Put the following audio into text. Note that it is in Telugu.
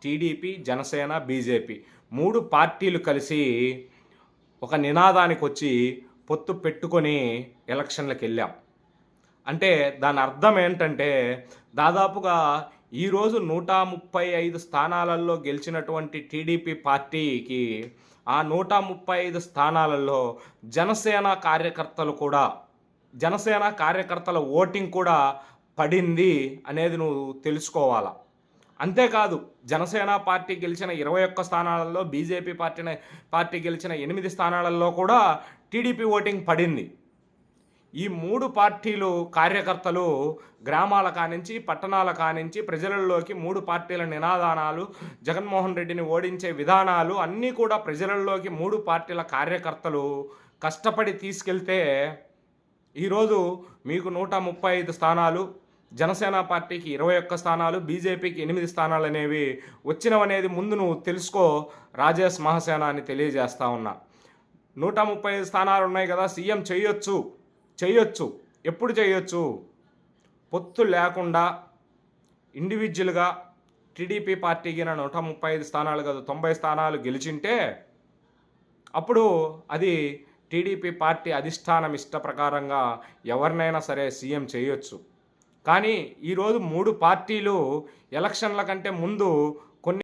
టీడీపీ, జనసేన, బీజేపీ 3 పార్టీలు కలిసి ఒక నినాదానికి వచ్చి పొత్తు పెట్టుకొని ఎలక్షన్లకెళ్ళాం. అంటే దాని అర్థం ఏంటంటే దాదాపుగా ఈరోజు 135 స్థానాలలో గెలిచినటువంటి టీడీపీ పార్టీకి ఆ 135 స్థానాలలో జనసేన కార్యకర్తల ఓటింగ్ కూడా పడింది అనేది నువ్వు తెలుసుకోవాలా. అంతేకాదు జనసేన పార్టీ గెలిచిన 21 స్థానాలలో, బీజేపీ పార్టీ గెలిచిన 8 స్థానాలలో కూడా టీడీపీ ఓటింగ్ పడింది. ఈ 3 పార్టీలు కార్యకర్తలు గ్రామాల కానించి పట్టణాల కానించి ప్రజలలోకి 3 పార్టీల నినాదానాలు, జగన్మోహన్ రెడ్డిని ఓడించే విధానాలు అన్నీ కూడా ప్రజలలోకి 3 పార్టీల కార్యకర్తలు కష్టపడి తీసుకెళ్తే ఈరోజు మీకు 135 స్థానాలు, జనసేన పార్టీకి 21 స్థానాలు, బీజేపీకి 8 స్థానాలు అనేవి వచ్చినవనేది ముందు నువ్వు తెలుసుకో రాజేష్ మహాసేన అని తెలియజేస్తా ఉన్నా. 135 స్థానాలు ఉన్నాయి కదా, సీఎం చేయొచ్చు. ఎప్పుడు చేయొచ్చు? పొత్తు లేకుండా ఇండివిజువల్గా టీడీపీ పార్టీకి 135 స్థానాలు కాదు 90 స్థానాలు గెలిచింటే అప్పుడు అది టీడీపీ పార్టీ అధిష్టానం ఇష్ట ప్రకారంగా ఎవరినైనా సరే సీఎం చేయొచ్చు. కానీ ఈరోజు 3 పార్టీలు ఎలక్షన్ల కంటే ముందు